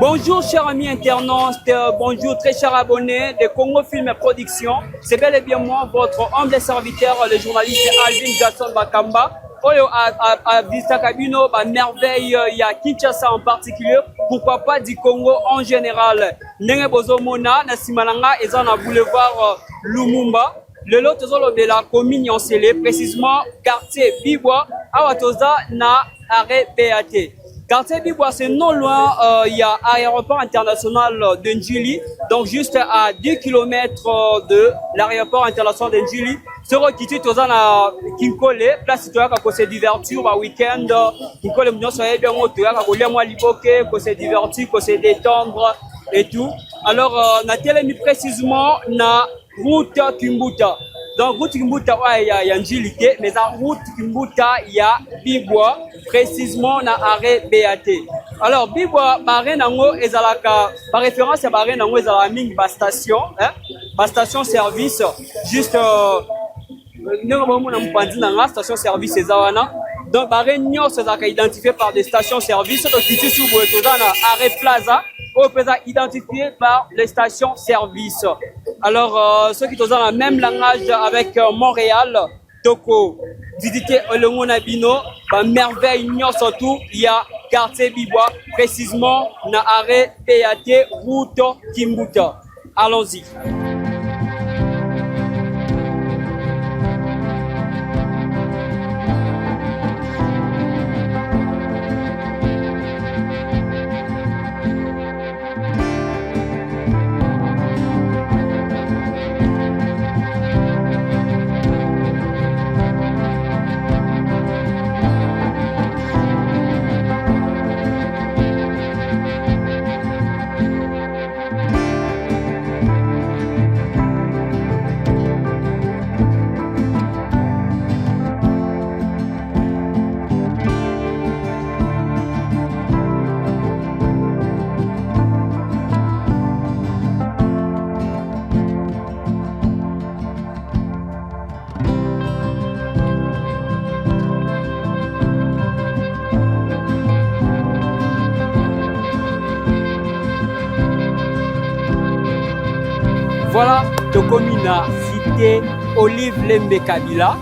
Bonjour chers amis internautes, bonjour très chers abonnés de Congo Film Production. C'est bel et bien moi, votre humble serviteur, le journaliste Alvin Jackson Bakamba. Oyo a Vista Cabino, merveille, il y a Kinshasa en particulier, pourquoi pas du Congo en général. Nenge Bozomona, Nasimalanga, et dans boulevard Lumumba. Le lot de la commune Yancélé, précisément quartier Bibwa, Awatoza na arrêt BAT. Quartier Bibwa, c'est non loin, il y a l'aéroport international de Njili, donc juste à 10 km de l'aéroport international de Njili. Soro kiti toza na Kinkole, place toyaka ko se divertir ba week-end. Kinkole mnyo soye bien ngo toyaka ko lia mwa liboke, ko se divertir, ko se détendre et tout. Alors na telemi précisément na route Kimbuta. Donc route Kimbuta ouais il y a Njilité, mais à route Kimbuta il y a Bibwa, précisément na arrêt BAT. Alors Bibwa baré nango ezalaka par référence à baré nango ezala ming ba station, hein? Ba station service juste station service ezawana. Donc baré nyos ezaka identifié par des stations service donc kiti sous boetozana arrêt plaza ou peut être identifié par les stations service. Alors ceux qui ont le même langage avec Montréal, Toko, visiter Olomona Bino, merveille surtout, il y a quartier Bibwa, précisément na arrêt PAT route Kimbuta. Allons-y. Voilà, de commune cité Olive Lembe Kabila,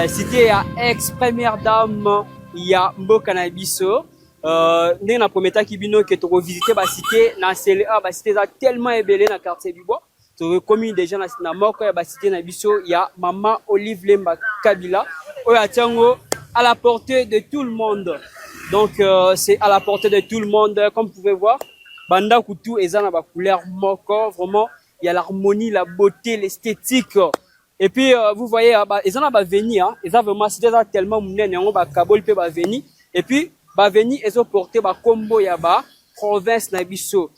cité à ex-première dame, il y a Mboka na biso. Nous na prometa kibino que tu revisiter la cité na CLA, la cité a tellement ébélé dans quartier Bibwa. Tu commune déjà na moko la cité na biso, il y a maman Olive Lembe Kabila. Oya tiango à la portée de tout le monde. Donc c'est à la portée de tout le monde, comme vous pouvez voir. Banda kutu ezana ba couleur moko vraiment. Il y a l'harmonie, la beauté, l'esthétique. Et puis, vous voyez, ils ont venu, hein. Ils ont vraiment, c'était tellement mounen, ils ont kabol pe venu. Et puis, venu, ils ont porté combo yaba, province Nabiso.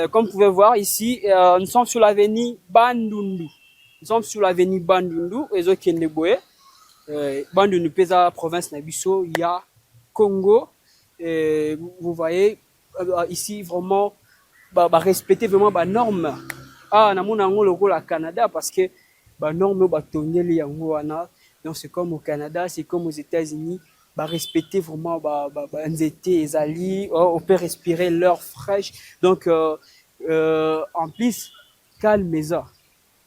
Comme vous pouvez voir ici, nous sommes sur l'avenue Bandundu. Nous sommes sur l'avenue Bandundu, ils ont Kendeboé. Bandundu pesa province Nabiso, il y a Congo. Vous voyez, ici, vraiment, respecter vraiment les normes. Ah, na mona ngo loko la Canada parce que norme tonyeli yango wana. Donc c'est comme au Canada, c'est comme aux États-Unis, respecter vraiment nzete ezali, on peut respirer l'air fraîche. Donc en plus calme ça.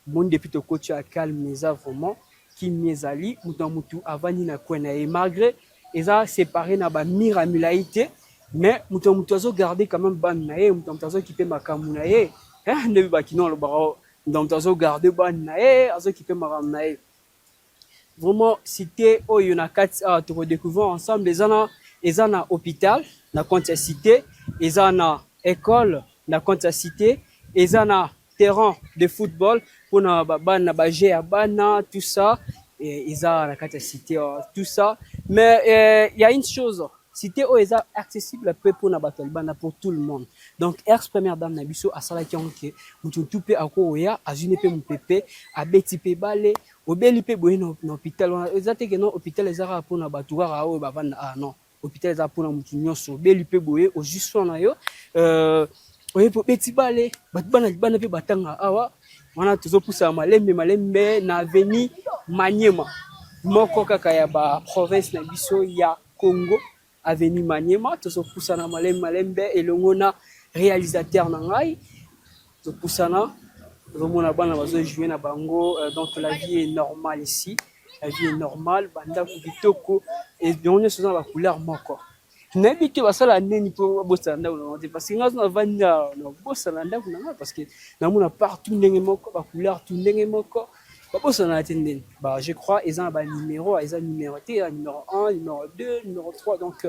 Mon depuis to coach a calme ça vraiment qui miezali mutu avani na kwena et malgré eza séparé na miramulaité mais mutu azo garder quand même ban na ye mutu azo kipe makamu na ye. Ne bakino le baro donc azo garder ban na ye azo kipe makam na ye. Vraiment cité oyo na kat to redécouvrir ensemble les ana hôpital na compte cité les ana école na compte cité les ana terrain de football pour na ban na baje ya bana tout ça et ils a na kat cité tout ça mais il y a une chose. Cité o est accessible pour na batolbana pour tout le monde. Donc ex première dame na biso asala ki onke mutu tupe akoya azune pe mupepe abeti pe bale obeli pe boye na hôpital ezate ke non hôpital ezara pour na batura o bavanda non hôpital ezara pour na mutu nyonso obeli pe boye o juste na yo oye po beti bale batbana bana pe batanga awa wana tozopusa malembe na avenue Maniema moko kaka ya ba province na biso ya Congo avenue Maniema tozopusa na malembe elongo na réalisateur na ngai to pusana romona bana bazo jouer na bango donc la vie est normale ici, la vie est normale banda ku bitoko et on est dans la couleur moko nayebi te basala neni mpo bosala ndako na te parce que nga na vanda na bosala ndako na nga parce que namona partout ndenge moko ba couleur tout ndenge moko ba bosala te ndeni ba je crois ils ont ba numéro ils ont numéroté numéro 1 numéro 2 numéro 3 donc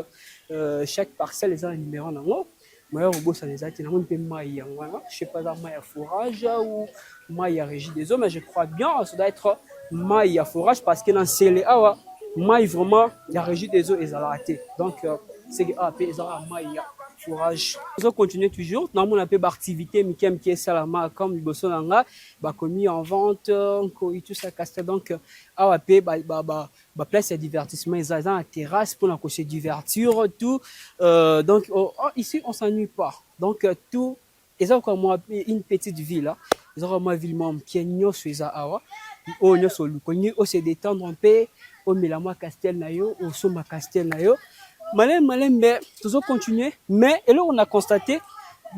chaque parcelle ils ont un numéro nango moi au bosala les ati namoni pe mai yango wana je sais pas ça mai à fourrage ou mai à régie des eaux mais je crois bien ça doit être mai à fourrage parce que dans celle awa mai vraiment la régie des eaux ezalaka te donc c'est que ils ont un maïa fourrage. Ils ont continué toujours. Nous avons une activité qui est salama comme le bosso langa, commis en vente, tout ça casse donc place de divertissement. Ils ont une terrasse pour se divertir tout. Donc ici on s'ennuie pas. Donc tout ils ont comme une petite ville là. Ils ont comme une ville même qui est nyo suiza awa. Oh nyo solu. Connu au se détendre un peu. Au Milama Castel nayo, au Soma Castel nayo. Malem, toujours continuer. Mais et là, on a constaté,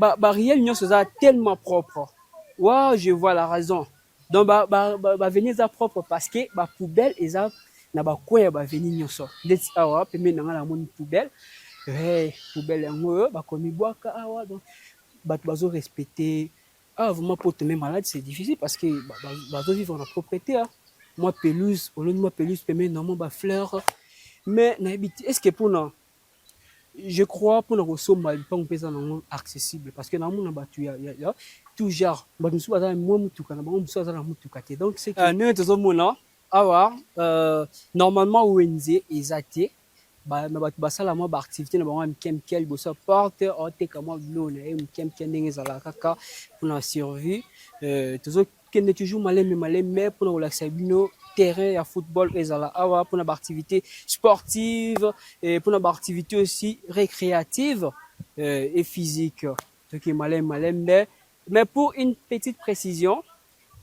Riel Nyon c'est tellement propre. Waouh, je vois la raison. Donc, venir ça propre parce que poubelle, ils ont na quoi venir Nyon ça. Let's awa, puis maintenant la mon poubelle. Poubelle en comme bois awa donc bazo respecter. Ah, vraiment pour tomber malade, c'est difficile parce que bazo vivre en propriété. Moi pelouse, au lieu de moi pelouse, permet normalement fleurs. Mais est-ce que pour nous je crois pour nous ressources pas on accessible parce que dans mon battu il y a tout genre nous sommes dans moi mutuka na bango muso dans mutuka te donc c'est que nous tous mona awa normalement ONG ezate na batu basala mo ba activité na bango mkemkel bosa porte ote kama blone et mkemkel ndenge zala kaka pour la survie tous kende toujours malem mais pour relaxer bino terrain à football ezala awa pour une activité sportive et pour une activité aussi récréative et physique donc malem mais pour une petite précision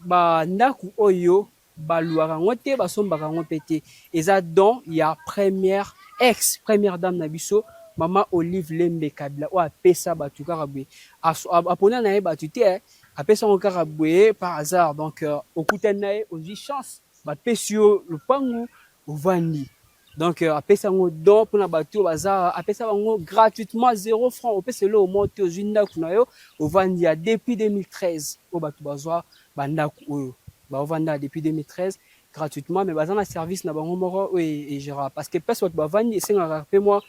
ndaku oyo baluaka ngote basombaka ngopete eza donc il y a première dame na biso Mama Olive Lembe Kabila o apesa batu kaka boye apona na ye batu te apesa ngo kaka boye par hasard donc okutana na ye ozi chance bapesi yo lupangu ovandi donc apesa ngo don mpona bato baza apesa bango gratuitement 0 francs opesa lo omonte ozwi ndako na yo ovandi ya depuis 2013 oyo bato bazwa bandako oyo baovanda depuis 2013 gratuitement mais baza na service na bango moko oyo egera parce que place bato bavandi esengaka mpe mwa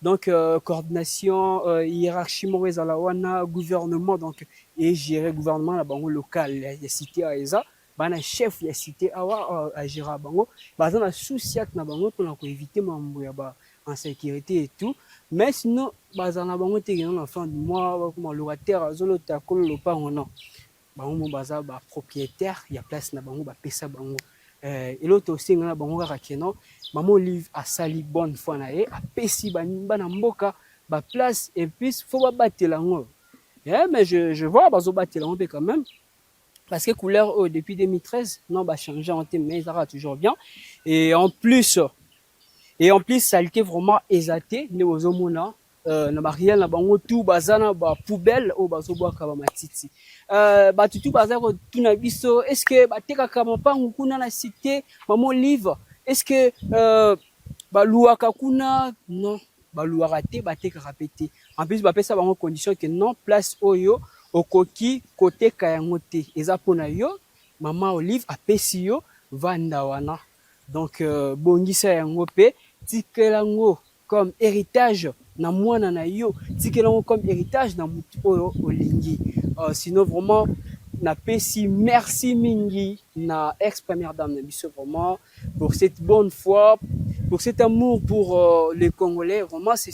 donc coordination hiérarchie moko ezala wana gouvernement donc egere gouvernement na bango local ya cité ya eza bana chef ya cité awa agera bango baza na souci na bango pour éviter mambo ya insécurité et tout mais sinon baza na bango te na fin du mois comme locataire azolota kolo lopango non bango baza ba propriétaire ya place na bango bapesa bango et l'autre aussi na bango kaka keno Maman Olive a sali bonne fois na ye apesi bana mboka ba place et puis faut ba batela ngo mais je vois bazo batela ngo quand même parce que couleur depuis 2013 non bah changer en thème mais ça va toujours bien et en plus ça a été vraiment exaté ne ozomona na bariel na bango tout bazana ba poubelle o bazo boaka ba matiti ba tutu bazako tuna biso est-ce que bateka kama pangu kuna na cité Maman Olive est-ce que baluaka kuna non baluaka te bateka répéter en plus bapesa bango condition que non place oyo okoki koteka yango te eza pona yo Maman Olive apesi yo vanda wana donc bongisa yango pe tikelango comme héritage na mwana na yo tikelango comme héritage na mutu oyo olingi sinon vraiment na pesi merci mingi na ex première dame na biso vraiment pour cette bonne foi pour cet amour pour les Congolais vraiment c'est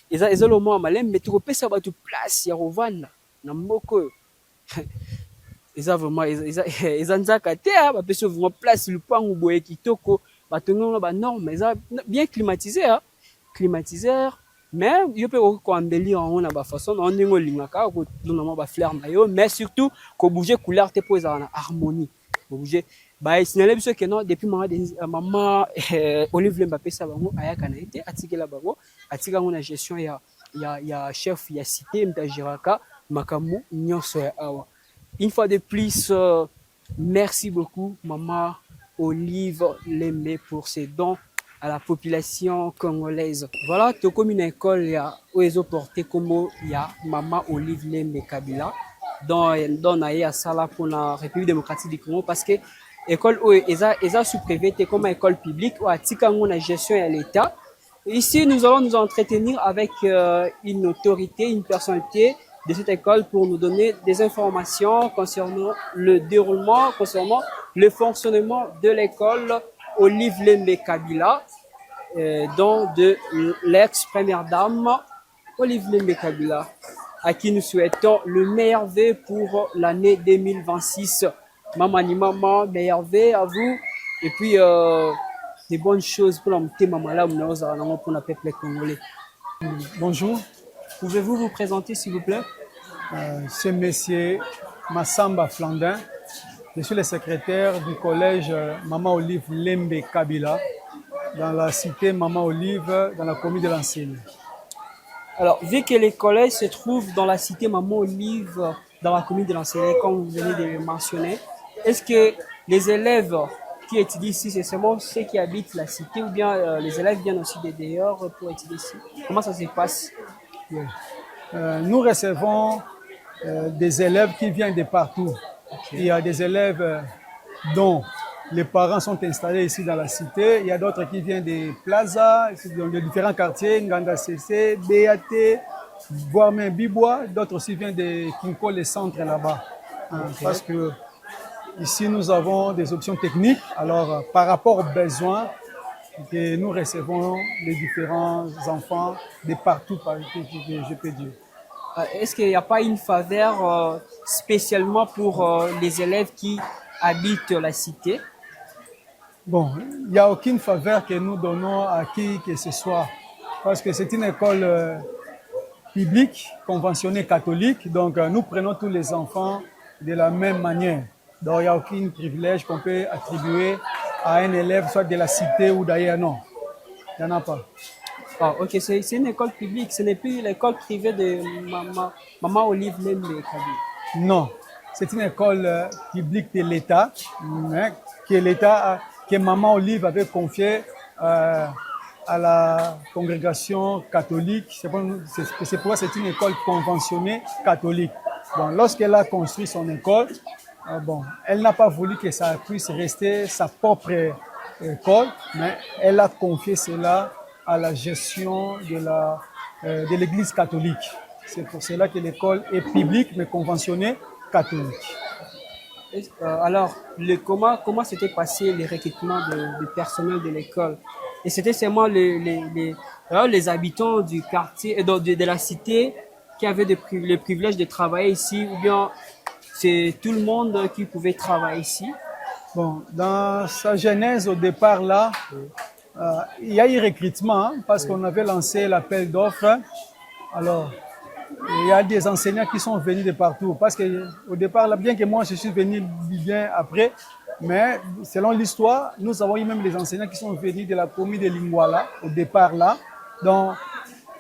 eza le mot malem mais tu kopesa ba tu place ya rovanda na mboko eza vraiment eza nzaka te ba pesi vraiment place lupangu boye kitoko ba tongo ba norme eza bien climatiseur mais yo pe ko embellir on a ba façon on ndingo lingaka ko dona ba fleur na yo mais surtout ko bouger couleur te pour eza na harmonie ko bouger ba signalé biso que non depuis maman Olive Lembe pesa bango ayaka na été atikela bango atika ngo na gestion ya chef ya cité mtajiraka makamu nyonso ya awa. Une fois de plus, merci beaucoup Maman Olive Lembe pour ses dons à la population congolaise. Voilà, to comme une école ya oezo porté comme ya Maman Olive Lembe Kabila dans na sala pour la République démocratique du Congo parce que école eza sous privé comme école publique ou atika ngona gestion à l'état. Ici, nous allons nous entretenir avec une autorité, une personnalité de cette école pour nous donner des informations concernant le déroulement, concernant le fonctionnement de l'école Olive Lembe Kabila, dont de l'ex-première dame Olive Lembe Kabila, à qui nous souhaitons le meilleur vœu pour l'année 2026. Maman ni maman, meilleur vœu à vous. Et puis, des bonnes choses pour la maman là, pour le peuple congolais. Bonjour. Pouvez-vous vous présenter, s'il vous plaît? C'est monsieur Massamba Flandin. Je suis le secrétaire du collège Maman Olive Lembe Kabila dans la cité Maman Olive dans la commune de l'Enseigne. Alors, vu que les collèges se trouvent dans la cité Maman Olive dans la commune de l'Enseigne, comme vous venez de le mentionner, est-ce que les élèves qui étudient ici, c'est seulement ceux qui habitent la cité ou bien les élèves viennent aussi de dehors pour étudier ici? Comment ça se passe? Oui. Nous recevons des élèves qui viennent de partout. Okay. Il y a des élèves dont les parents sont installés ici dans la cité. Il y a d'autres qui viennent des plazas, de différents quartiers, Nganda CC, BAT, voire même Bibois. D'autres aussi viennent de Kinko, les centres là-bas. Okay. Parce que ici, nous avons des options techniques. Alors, par rapport aux besoins, que nous recevons les différents enfants de partout, je peux dire. Est-ce qu'il n'y a pas une faveur spécialement pour les élèves qui habitent la cité? Bon, il n'y a aucune faveur que nous donnons à qui que ce soit, parce que c'est une école publique, conventionnée catholique, donc nous prenons tous les enfants de la même manière. Donc il n'y a aucun privilège qu'on peut attribuer à un élève, soit de la cité ou d'ailleurs, non. Il n'y en a pas. Ah, ok, c'est une école publique, ce n'est plus l'école privée de Maman Olive Lembe Kabila. Non, c'est une école publique de l'État, que Maman Olive avait confiée à la congrégation catholique. C'est pourquoi c'est une école conventionnée catholique. Bon, lorsqu'elle a construit son école, bon, elle n'a pas voulu que ça puisse rester sa propre école, mais elle a confié cela à la gestion de l'Église catholique. C'est pour cela que l'école est publique, mais conventionnée catholique. Alors, comment s'était passé le recrutement du personnel de l'école? Et c'était seulement les habitants du quartier, de la cité qui avaient le privilège de travailler ici, ou bien c'est tout le monde qui pouvait travailler ici? Bon, dans sa genèse au départ là, il y a eu recrutement parce qu'on avait lancé l'appel d'offres. Alors, il y a des enseignants qui sont venus de partout. Parce qu'au départ, là, bien que moi je suis venu bien après, mais selon l'histoire, nous avons eu même des enseignants qui sont venus de la commune de Lingwala au départ là. Donc,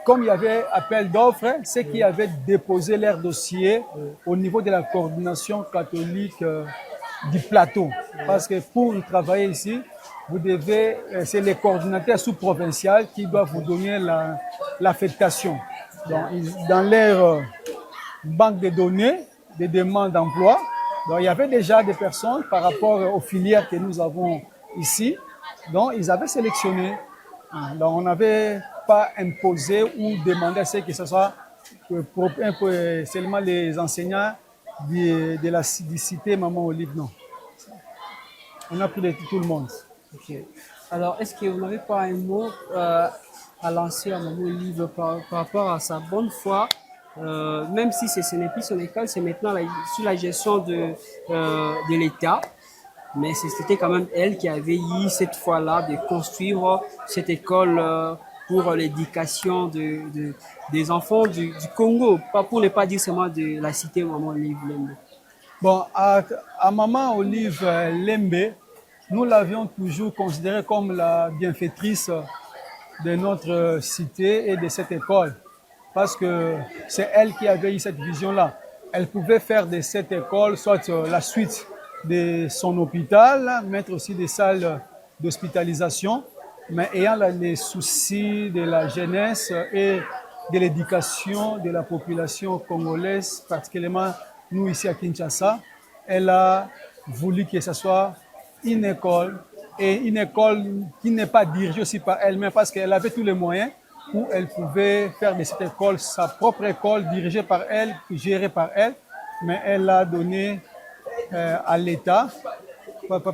comme il y avait appel d'offres, ceux qui avaient déposé leur dossier au niveau de la coordination catholique du plateau. Parce que pour travailler ici, vous devez, c'est les coordinateurs sous-provinciaux qui doivent vous donner l'affectation. Dans leur banque de données, des demandes d'emploi, donc il y avait déjà des personnes par rapport aux filières que nous avons ici, donc ils avaient sélectionné. Donc on n'avait pas imposé ou demandé à ce que ce soit seulement les enseignants de la cité Maman Olive, non. On a pris de tout le monde. Okay. Alors, est-ce que vous n'avez pas un mot à lancer à Maman Olive par rapport à sa bonne foi, même si ce n'est plus son école, c'est maintenant sous la gestion de l'État, mais c'était quand même elle qui avait eu cette foi-là de construire cette école pour l'éducation des enfants du Congo, pas pour ne pas dire seulement de la cité Maman Olive Lembe. Bon, à Maman Olive Lembe, nous l'avions toujours considérée comme la bienfaitrice de notre cité et de cette école. parce que c'est elle qui avait eu cette vision-là. Elle pouvait faire de cette école soit la suite de son hôpital, mettre aussi des salles d'hospitalisation, mais ayant les soucis de la jeunesse et de l'éducation de la population congolaise, particulièrement nous ici à Kinshasa, elle a voulu que ce soit une école, et une école qui n'est pas dirigée aussi par elle-même, parce qu'elle avait tous les moyens où elle pouvait faire de cette école sa propre école, dirigée par elle, gérée par elle, mais elle l'a donnée à l'État,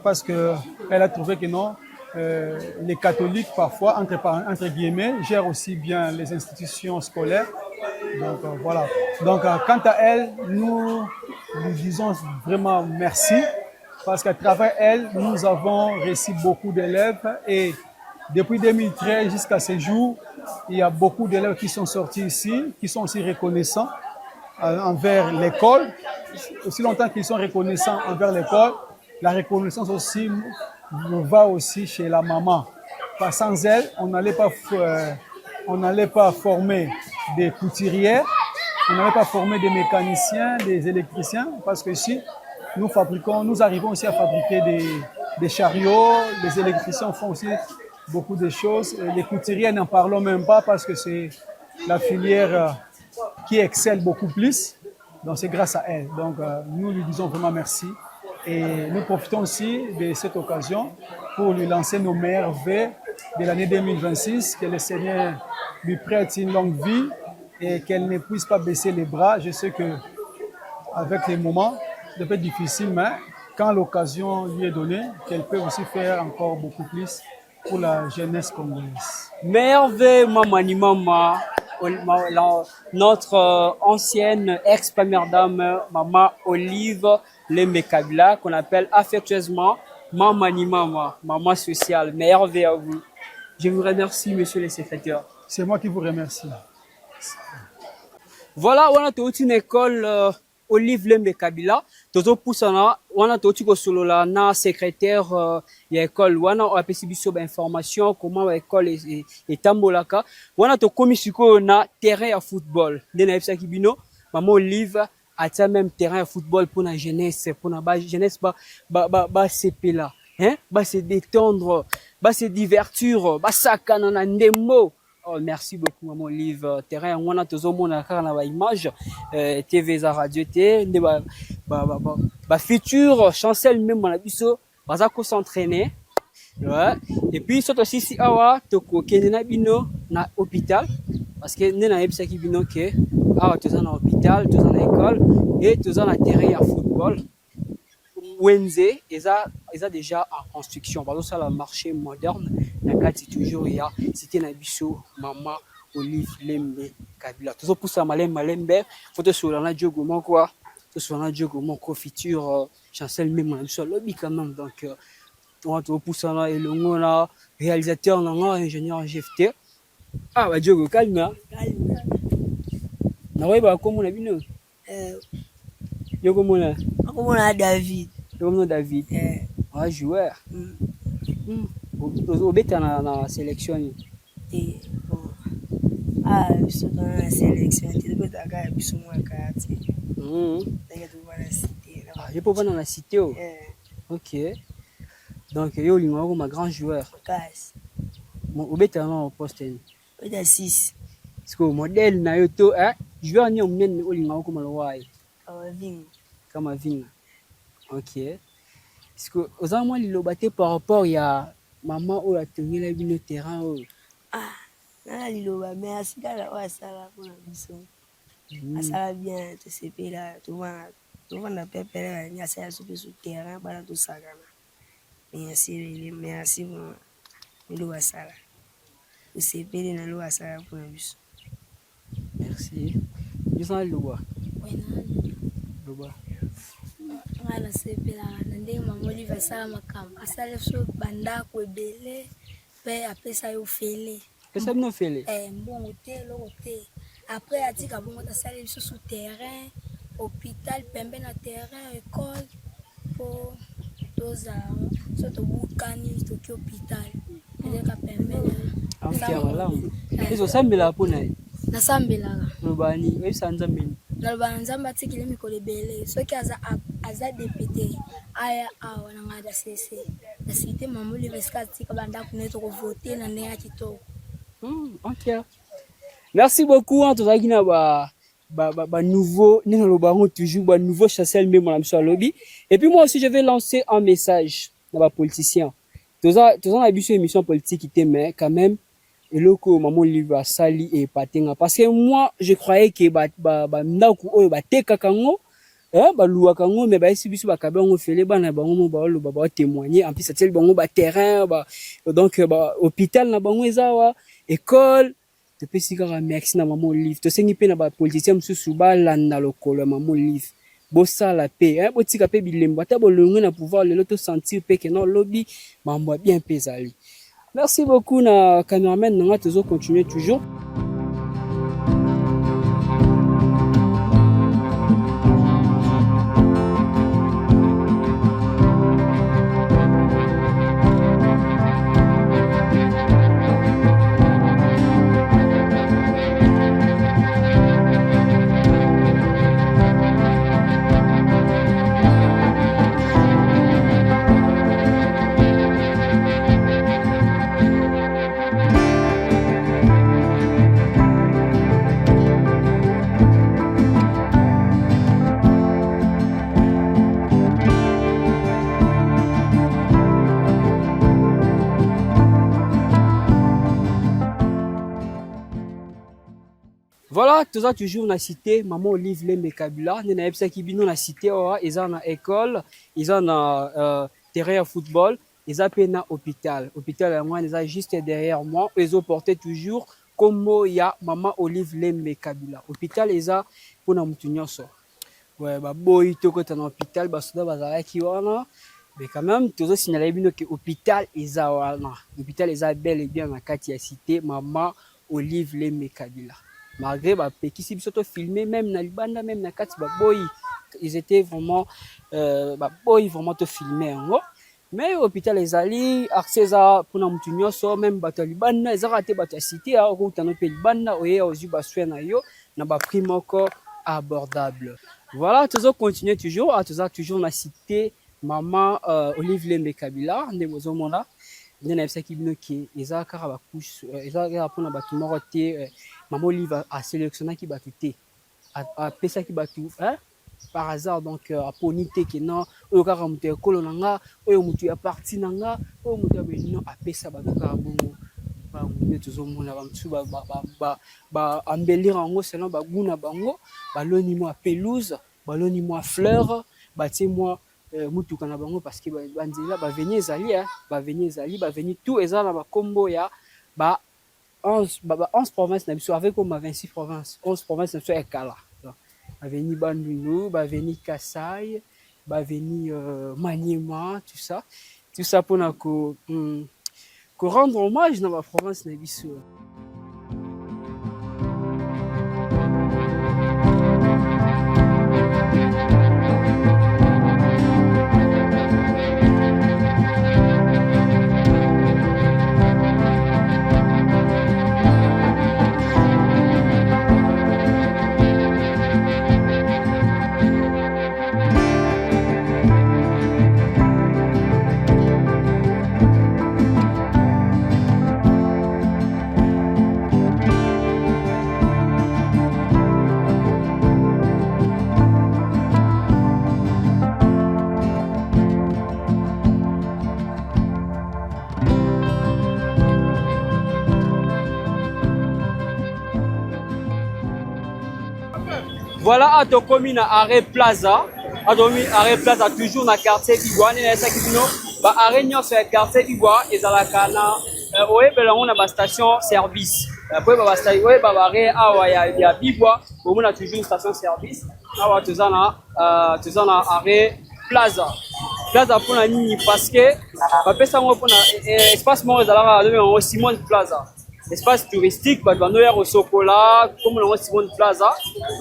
parce qu'elle a trouvé que non, les catholiques parfois, entre guillemets, gèrent aussi bien les institutions scolaires. Donc voilà. Donc quant à elle, nous lui disons vraiment merci, parce qu'à travers elle, nous avons reçu beaucoup d'élèves, et depuis 2013 jusqu'à ce jour, il y a beaucoup d'élèves qui sont sortis ici, qui sont aussi reconnaissants envers l'école. Aussi longtemps qu'ils sont reconnaissants envers l'école, la reconnaissance aussi va aussi chez la maman. Sans elle, on n'allait pas former des couturières, on n'allait pas former des mécaniciens, des électriciens, parce que ici, nous arrivons aussi à fabriquer des chariots, les électriciens font aussi beaucoup de choses. Les couturières, n'en parlons même pas, parce que c'est la filière qui excelle beaucoup plus. Donc c'est grâce à elle. Donc nous lui disons vraiment merci. Et nous profitons aussi de cette occasion pour lui lancer nos meilleurs vœux de l'année 2026, que le Seigneur lui prête une longue vie et qu'elle ne puisse pas baisser les bras. Je sais que avec les moments, ça peut être difficile, mais quand l'occasion lui est donnée, qu'elle peut aussi faire encore beaucoup plus pour la jeunesse congolaise. Merveille, maman, notre ancienne ex-première dame, maman Olive Lembe Kabila, qu'on appelle affectueusement maman sociale. Merveille à vous. Je vous remercie, monsieur le secrétaire. C'est moi qui vous remercie. Voilà, on a toute une école Olive Lembe Kabila. Toto poussana, on a tout solo la na secrétaire ya école. On a apesi biso ba information comment l'école est tambolaka. On a to komisiko na terrain à football. Ndena epsa kibino, maman Olive a même terrain à football pour la jeunesse, pour la jeunesse ba CP là. Hein? Ba se détendre, ba se divertir, ba sakana na ndembo. Oh, merci beaucoup, maman Olive. Terrain, on a toujours mon image, TV za radio T, futur chancel même mon abisso, bazako s'entraîner. Ouais. Et puis surtout aussi si awa toko kenena bino na hôpital, parce que nena ebisa ki bino ke awa toza na hôpital, toza na école et toza na terrain à football. Wenze, ils ont déjà en construction. Parce que ça, le marché moderne, toujours il y a cité Nabiso, Maman Olive Lembe Kabila. Tout ça pour ça, Malembe, faut sur la Diogo quoi, tout sur la Diogo mon futur chancel même sur lobby quand même. Donc on va pour ça là et le là réalisateur là, ingénieur en GFT. Ah bah Diogo calme. Na ouais bah comment on a vu nous. Yo comment là? Comment on David. Comme David, un joueur. Au bête na sélection. Ah, je dans la sélection. Tu dois t'agarrer plus ou moins quartier. Ah, je peux pas dans la cité. Ok. Donc yo lingo ma grand joueur. Mon au bête na poste. Peut-être 6. Parce que modèle na yo to joueur ni omnen o lingo comme le wai. Comme Ving. Ok. Est-ce que aux amours ils l'ont battu par rapport à maman ou la tenue la bino terrain ou ah là ils l'ont battu mais à ce cas là ouais ça là pour la mission ça va bien te CP là tout le monde a préparé il y a ça sur le terrain pendant tout ça merci pour le voir ça là le CP là le voir ça pour la mission merci ils ont le voir le voir ngala sepela na ndenge mama Olive asala makambo asala so bandako ebele pe apesa yo fele pesa bino fele mbongo te loko te après atika bongo asala biso sur terrain hôpital pembe na terrain école po toza so to bukani to ki hôpital ndeka pembe amkia malamu hizo sambela hapo na nasambelaka lobani oyebisa nzambe nalobana nzambe atikile mikolo ebele soki aza depute aya awa na ngai dasese na cité Mama Olive esika atika bandako ne tokovote na ndenge ya kitoko. Ok. Merci beaucoup. En tout cas, nouveau, toujours nouveau chasseur même mon sur lobby. Et puis moi aussi, je vais lancer un message dans les politiciens. Tous on a vu sur émission politique qui était mais quand même et le coup Maman Olive a sali et patenga parce que moi je croyais que ndako oyo bateka kango baluwa kango mais ici biso bakabe ngo fele bana bango ba témoigner en plus ça tel bango ba terrain donc hôpital na bango ezawa école depuis si kaka merci na Maman Olive to sengi pe na ba politicien mususu ba landa lokolo Maman Olive bossa la paix botika pe bilemba ta bolongo na pouvoir le to sentir pe que non lobby mambo bien pesali. Merci beaucoup na cameraman na toujours continuer toujours. Voilà, tout ça toujours na cité Maman Olive Lembe Kabila, na yebisa ki bino na cité oa, eza na école, eza na terrain de football, eza pe na hôpital. Hôpital yango eza juste derrière moi, ils ont porté toujours comme ya Maman Olive Lembe Kabila. Hôpital eza pour na mutu nyonso. Ouais, ba boy to kota na hôpital ba soda bazalaki wana. Mais quand même, toujours signaler bino que hôpital eza wana. Hôpital eza bel et bien na kati ya cité Maman Olive Lembe Kabila. Malgré bah qui biso filmé même na libanda même na kati ba boy ils étaient vraiment bah boy vraiment te filmer ngo mais hôpital ezali accès za pour na mutu nyonso même bato libanda ezaka te bato cité a ko tano pe libanda oye ozu ba soin na yo na ba prix moko abordable. Voilà, toujours continuer toujours à toujours na cité Maman Olive Lembe Kabila ndebozo mona ndena yebisa ki bino ki eza kaka ba couche eza kaka pona bato moko te Maman Olive a sélectionné qui batu te a pesa qui batu par hasard donc a ponité que non oyo kaka mutu ekolo nanga oyo mutu ya parti nanga oyo mutu ya benino a pesa batu kaka bongo ba mutu tozomona ba mutu ba embellir yango selon ba guna bango baloni mo pelouse baloni mo fleur batie mo mutuka na bango parce que banzela ba venir ezali ba venir tout ezala ba combo ya ba 11 provinces na biso avec comme 26 provinces 11 provinces na biso ekala ba venir Bandundu ba venir Kasai ba venir Maniema tout ça pour na ko rendre hommage na ba province na biso. Voilà, à Tokomi na Arrêt Plaza. À Tokomi Arrêt Plaza toujours na quartier Igwa. Nena esa kibino ba arrêt nyonso ya quartier Igwa ezalaka na oyebela ngo na ba station service. Après ba station oye ba arrêt awa ya Bigwa, omona toujours station service. Awa tozana Arrêt Plaza. Plaza pona nini parce que ba pesa ngo pona espace mo ezalaka na Simon Plaza. Espace touristique, bah, dans au Sokola, comme le Simon Plaza,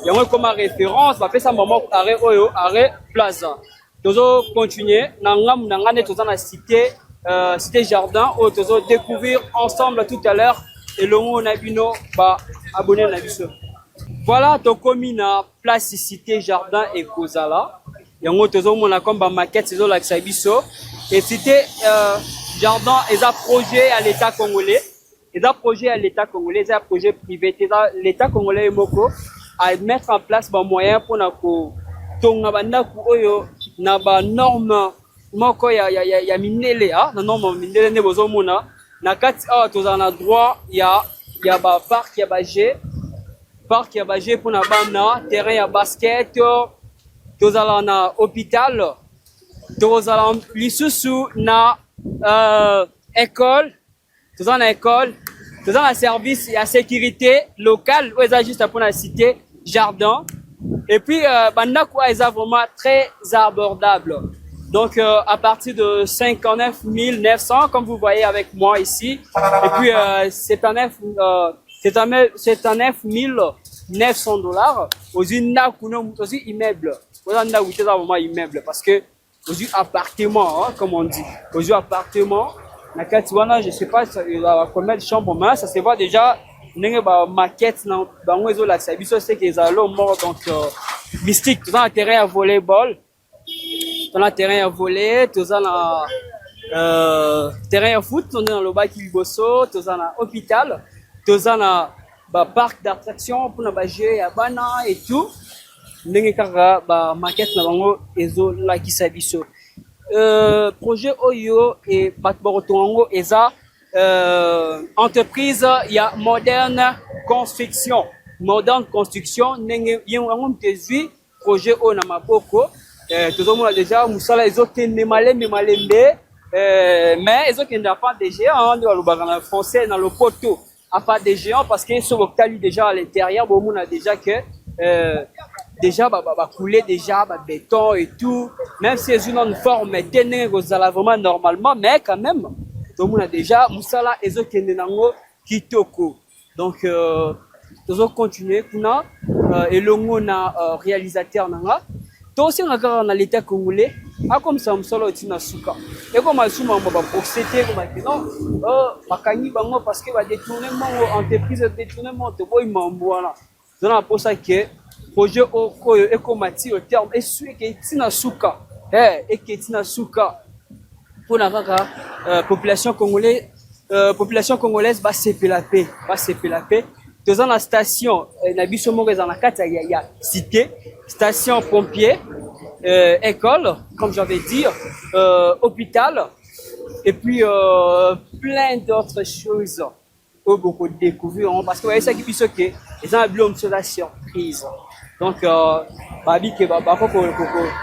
il y a comme référence, bah, fait ça moment arrêt Plaza. Toujours continuer, nangam, nangane, toujours la cité, cité jardin, où toujours découvrir ensemble tout à l'heure elongo na bino ba abonné na biso. Voilà, tokomi na place cité jardin et kozala. Yango tozomona comme ba maquette ezo lakisa biso. Et cité jardin eza projet à l'état congolais. Eza projet à l'état congolais, eza projet privé. L'état congolais moko à mettre en place ba moyens pour na ko tonga banda ku oyo na ba norme moko ya minele ah na norme minele ne bozomona na kati awa tozala na droit ya ba parc ya ba G parc ya ba G pour na bana terrain ya basket tozala na hôpital tozala lisusu na école tozala na école tozala na service ya sécurité locale ou eza juste pour la cité jardin et puis bandako eza vraiment très abordable. Donc à partir de 59 900 comme vous voyez avec moi ici et puis c'est un 9 900 dollars aux aussi immeuble vraiment immeuble parce que aux appartements hein, comme on dit aux appartements na kati wana je sais pas combien de chambres mais ça se voit déjà ndenge ba maquette na bango ezo la biso c'est que za lo mort donc mystique tout dans un terrain à volleyball dans un terrain à volley tout dans terrain à foot on est dans le baki liboso tout dans hôpital tout dans ba parc d'attraction pour na ba jeu ya bana et tout ndenge kaka ba maquette na bango ezo la biso projet oyo et batborotongo eza entreprise ya moderne construction ndenge yango mtezwi projet oyo na maboko tozomona déjà musala ezokende malembe mais ezokende pas des géants nde balobaka na français na lopoto à pas des géants parce que so bokali déjà à l'intérieur bomona déjà que déjà couler déjà béton et tout même si c'est une forme tenue vraiment normalement mais quand même tout le monde a déjà musala ezokende nango kitoko donc tozo continuer kuna elongo na réalisateur nanga tosi ngaka na l'état congolais a comme ça musala otina suka et comme asuma ba procéder comme non makangi bango parce que ba détournement entreprise détournement to boy mamboana donc pour ça que projet oyo ekomati au terme et celui qui tina suka et qui tina suka pour la population congolaise va sepela paix dans la station na biso moko dans la carte ya cité station pompier école comme j'avais dit hôpital et puis plein d'autres choses que beaucoup découvriront parce que vous voyez ça qui puisse que ils ont un blum sur la surprise donc babi que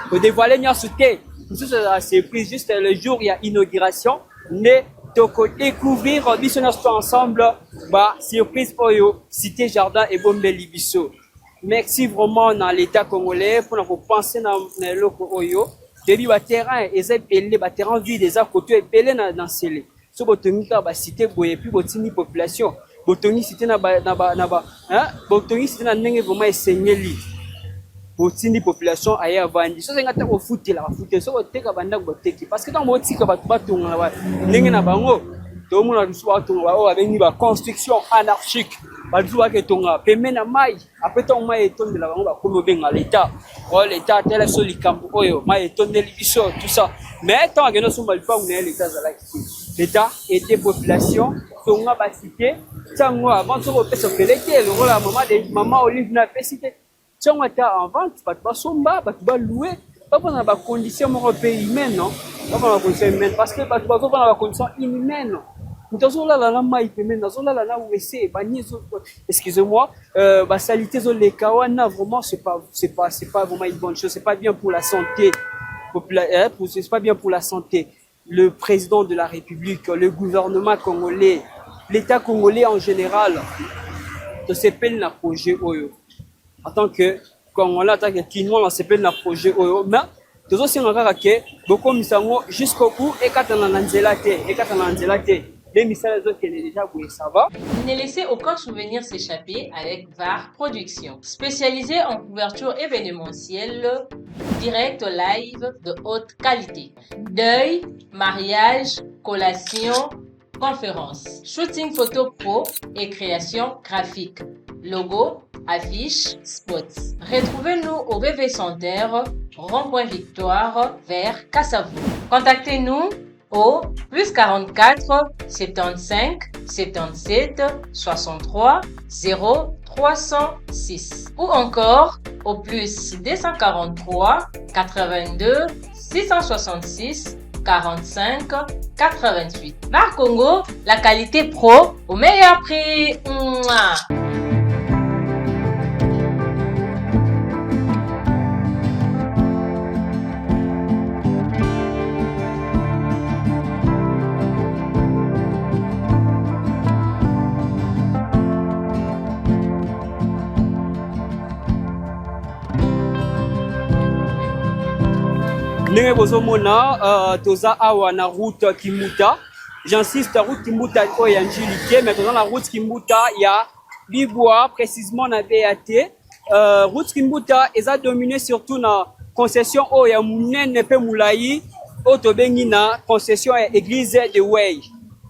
ko dévoiler nya souté c'est la surprise juste le jour il y a inauguration né toko découvrir biso ensemble ba surprise oyo cité jardin et bombeli biso merci vraiment dans l'état congolais pour nous penser dans loko oyo debi ba terrain ezepelé ba terrain vide des à côté epelé dans celle so botongi ka ba cité boye puis botini population botongi cité na ba hein botongi cité na ndenge vraiment esengeli botini population aya vandi so senga ta ko futela so oteka banda boteki parce que dans motika batu batunga ba ndenge na bango to mona lusu batunga ba o abengi ba construction anarchique bazu ba ke tonga pembe na mai après ton mai etondela bango ba komo benga l'état l'état tele so likambo oyo mai etondeli biso tout ça mais tant que nous sommes pas on est l'état za l'état était population tonga ba cité tango avant so pesa peleke le rôle à maman Olive na cité si on était en vente, pas de somba, pas de louer, pas pour la condition européenne humaine, non? Pas pour la condition humaine, parce que pas pour la condition inhumaine. Nous avons là la maille humaine, nous avons là la OEC, excusez-moi, salité sur les kawana, vraiment c'est pas vraiment une bonne chose, c'est pas bien pour la santé populaire, c'est pas bien pour la santé. Le président de la République, le gouvernement congolais, l'État congolais en général, de ces peines la projet Oyo. En tant que Congolais, en tant que Kinois, on s'appelle un projet Oyo, mais tous aussi on a que beaucoup misango jusqu'au bout et quand on a les messages qui sont déjà oui ça va. Ne laissez aucun souvenir s'échapper avec VAR Productions, spécialisé en couverture événementielle, direct live de haute qualité. Deuil, mariage, collation, conférences, shooting photo pro et création graphique, logo, affiches, spots. Retrouvez-nous au BV Center, rond-point Victoire, vers Kassavou. Contactez-nous au plus 44 75 77 63 0 306 ou encore au plus 243 82 666 45 88. Bar Congo, la qualité pro au meilleur prix. Mouah. Ndenge bozomona toza awa na route Kimbuta. J'insiste, route Kimbuta oyo ya Njili, mais toza na route Kimbuta ya Bibwa, précisément na BAT. Route Kimbuta eza dominé surtout na concession oyo ya munene pe mulayi oyo tobengi na concession ya église de Way.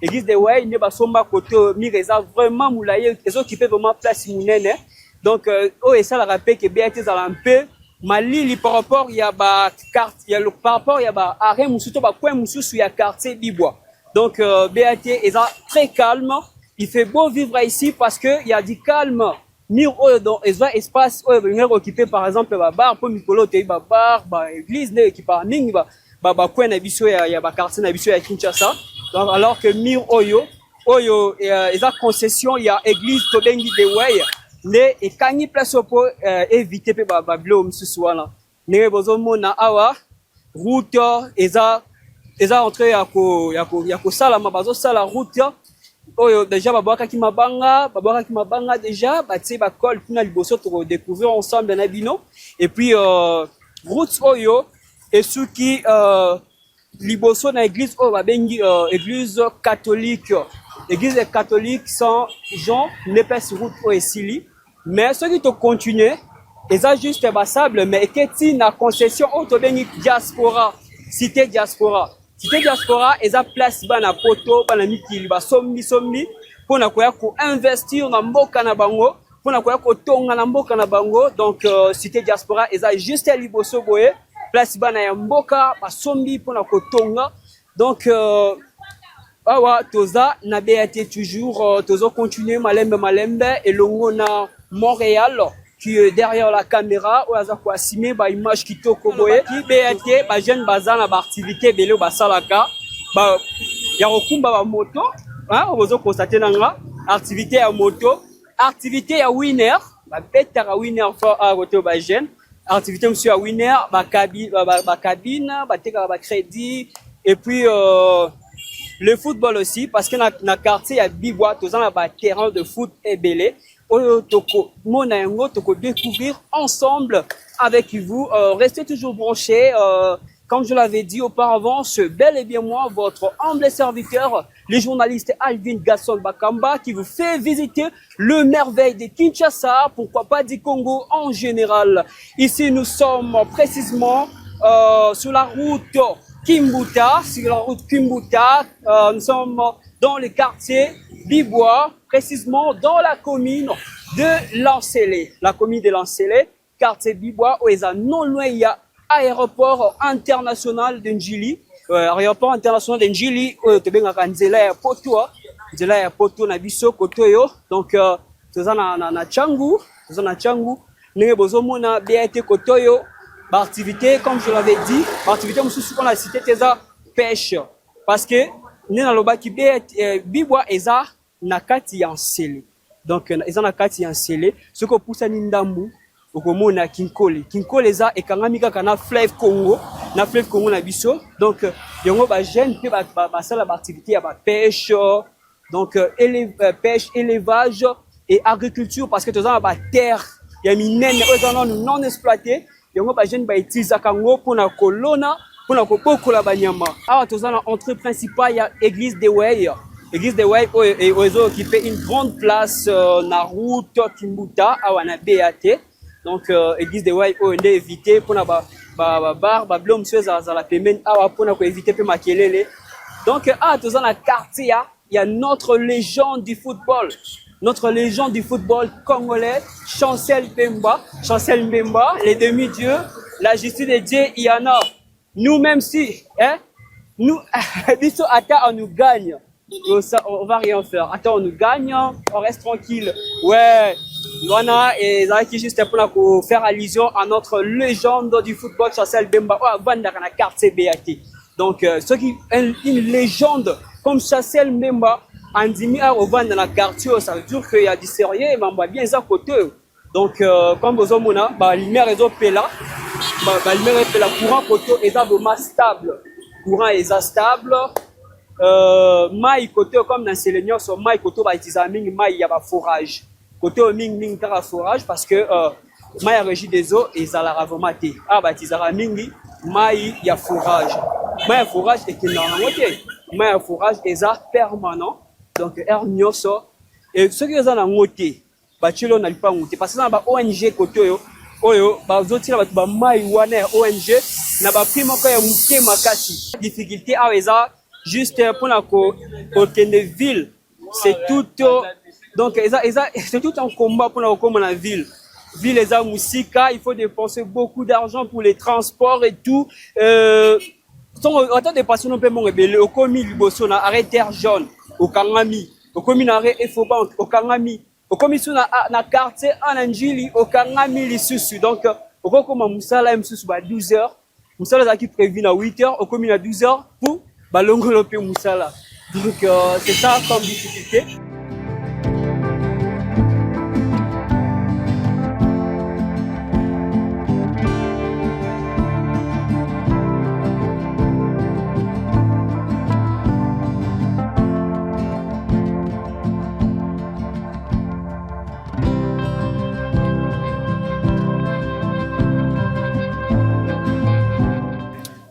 Église de Way ne basomba côté mire eza vraiment mulayi, ezokipe vraiment place munene. Donc oyo esalaka pe ke BAT ezala mpe malili par rapport ya ba quartier par rapport ya ba arrêt musuto ba coin mususu ya quartier Bibwa. Donc BAT est très calme, il fait beau vivre ici parce que il y a du calme. Mur dans espace occupé par exemple ba bar pour mikolo te ba bar ba église ne qui par mingi ba coin na biso ya ba quartier na biso ya Kinshasa. Donc alors que mur oyo eza concession ya église tobengi de way ne ekangi place po éviter pe ba blo msusu wana ndenge bozomona awa route eza entrée ya ko salama bazosala route oyo déjà babwakaki mabanga déjà batie bakole mpuna liboso tokodécouvrir ensemble na bino et puis route oyo esuki liboso na église oyo babengi église catholique. L'église catholique sans Jean n'est pas sur route au Esili, mais ceux qui te continuent, ils ont juste sable, mais qui na concession autobéni diaspora, cité diaspora, ils ont place bana poto, bana mikili, ba sommi, pour na koya ko investir na mboka na bango, pour na koya ko tonga na mboka na bango, donc cité diaspora, ils ont juste liboso boye, place bana ya mboka, ba sommi pour na ko tonga, donc awa toza na BAT toujours tozo continuer malembe et longo na Montréal qui est derrière la caméra ou aza ko assumer ba image kitoko boye ki BAT ba jeune bazana ba activité belo ba salaka ba ya rokumba ba moto hein ozo constater nanga activité ya moto activité ya winner ba betara winner for a côté ba jeune activité monsieur ya winner ba cabine ba teka ba crédit et puis le football aussi, parce que dans le quartier, il y a Bibwa, tous en a terrain de foot et belé. Toko découvrir ensemble avec vous. Restez toujours branchés. Comme je l'avais dit auparavant, c'est bel et bien moi, votre humble serviteur, le journaliste Alvin Gasson Bakamba, qui vous fait visiter le merveille de Kinshasa, pourquoi pas du Congo en général. Ici, nous sommes précisément sur la route Kimbuta, sur la route Kimbuta, nous sommes dans le quartier Bibwa, précisément dans la commune de Lancélé. La commune de Lancélé, quartier Bibwa, où il y a non loin, il y a aéroport international de Njili. Aéroport international de Njili, où il y a Nzela ya Poto, na biso Kotoyo. Donc, c'est ça na Changu, Nenge bozomona BAT Kotoyo. Activité, comme je l'avais dit, activité mususu qu'on a cité teza pêche parce que nous na loba ki Bibwa eza na kati ya nsele. Donc eza na kati ya nsele, ce que poussa ni ndambu okomona Kinkole eza ekangami kaka na fleuve Congo na biso. Donc yongo ba jeune pe ba sala activité ya ba pêche, donc pêche, élevage et agriculture parce que toza ba terre ya minene eza non exploité. Yongo ba jeune ba itiza kango pona kolona pona kopokola banyama. Awa toza na entrée principale ya église de Way. Église de Way ozo occupé une grande place na route Kimbuta awa na BAT. Donc église de Way o ndé éviter pona ba blom monsieur za la pemene awa pona ko éviter pe makelele. Donc toza na quartier ya il y a notre légende du football. Notre légende du football congolais, Chancel Mbemba. Chancel Mbemba, les demi-dieux, la justice de Dieu, il y en a. Nous, même si, hein, nous, attends, on nous gagne. On va rien faire. Attends, on nous gagne, on reste tranquille. Ouais, voilà, et ça qui juste pour faire allusion à notre légende du football, Chancel Mbemba. Oh, Vanda na carte CBAT. Donc, ce qui est une légende comme Chancel Mbemba, Andimi a revendre dans la quartier, ça veut dire qu'il y a du sérieux, mais on va bien ça côté. Donc, comme vous avez vu, la lumière est là, la lumière est là, courant côté est vraiment stable. Courant est stable. Maï côté comme dans ces lignes, sur maï côté va utiliser ming maï il y a pas forage. Côté ming tara forage parce que maï régie des eaux et ça la ravomaté. Ah bah utiliser ming maï il y a forage. Maï forage est que non côté. Maï forage est ça permanent. Donc air nyoso et ceux qui sont en côté bachelo na lipa ngote parce que na ba ONG côté oyo ba zoti na ba mai wana ONG na ba primo ko ya muke makasi difficulté aweza juste pour na ko kende ville c'est tout donc c'est tout un combat pour na ko na ville les musika il faut dépenser beaucoup d'argent pour les transports et tout autant dépenser non peut mon rebelle au komi liboso na arrêter jaune au Kangami, au communaré et Faubank, au Kangami, au commission na quartier en Anjili, au Kangami, les sous. Donc, au Kokoma Moussala, M6 à 12h, Moussala qui prévu à 8h, au commune à 12h pour Balongolope Moussala. Donc, c'est ça comme difficulté.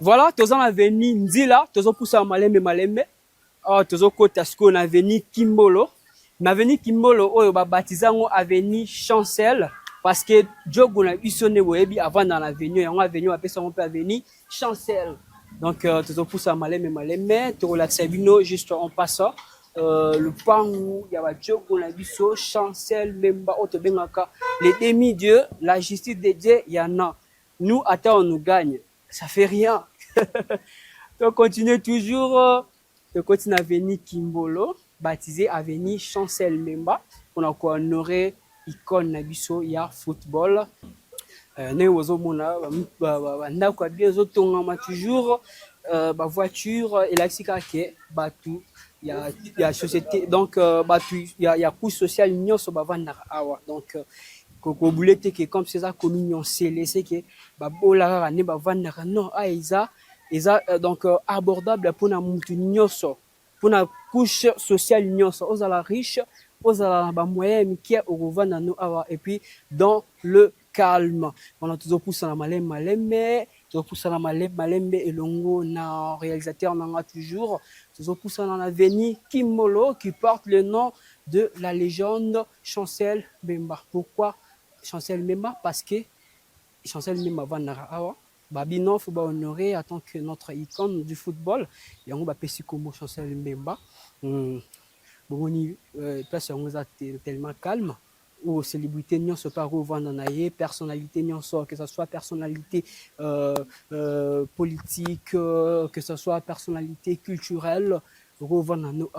Voilà, tous en avenue Nzila, tous en poussant Malembe. Ah, tous en côté Tasco, avenue Kimbolo. Avenue Kimbolo, oh, baptisant avenue Chancel, parce que Djogo na usonné webi avant dans l'avenue, et on avenue appelle ça on peut avenue Chancel. Donc, tous en poussant Malembe, tu relaxes bino, juste on passe. Le pan où il y a Djogo na biso, Chancel, Mbemba, Otobengaka, les demi-dieux, la justice de Dieu, il y en a. Nous, attends, on nous gagne. Ça fait rien. Donc, continue toujours. On continue avenue Kimbolo, baptisé avenue Chancel Mbemba. On a encore honoré icône nabiso ya football. Ne ozo mona na kwa bien zotonga toujours voiture électrique ke batu ya société donc batu ya coût social nyonso bavanda awa donc koko boulette que comme c'est ça communion scellé c'est que babola ne bavanda non aiza donc abordable pour na mutu nyonso pour na couche sociale nyonso aux la riche aux la ba moyen qui au revendre nous awa et puis dans le calme on a toujours poussé na malembe toujours poussé na malembe et longo na réalisateur nanga toujours toujours poussé na avenue Kimolo qui porte le nom de la légende Chancel Mbemba. Pourquoi Chancel Mbemba? Parce que Chancel Mbemba vanara awa babino faut honorer en tant que notre icône du football et on va passer comme Chancel Mbemba. Bon place on est tellement calme où célébrité n'y se pas revendre naie personnalité n'y sort que ce soit personnalité politique que ce soit personnalité culturelle revendre nous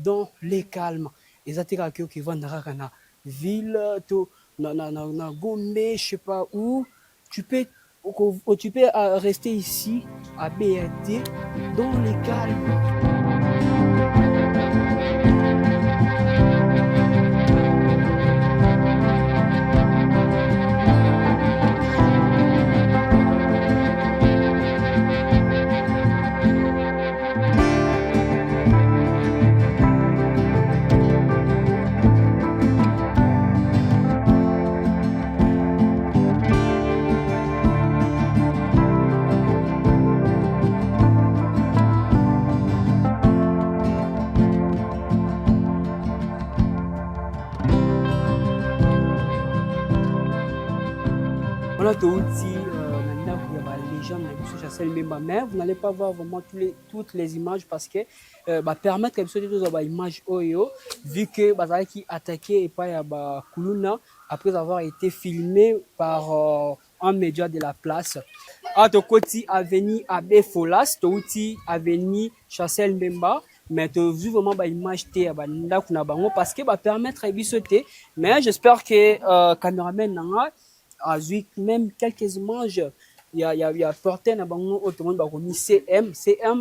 dans les calmes et ça t'ira que vendra kana ville to na Gombe je sais pas où tu peux rester ici à BRT dans les calmes. On a aussi la légende de Chancel Mbemba, mais vous n'allez pas voir vraiment toutes les images parce que permettre que vous ayez des images oyo vu que bazali qui attaqué et pas ya ba kuluna après avoir été filmé par un média de la place. À Tokoti Avenue Abbé Folas, Touti Avenue Chancel Mbemba, mais tu vu vraiment ba image té ba ndaku na bango parce que permettre bisoter, mais j'espère que cameraman nanga a vu même quelques images. Il y a porté na bango autrement ba CM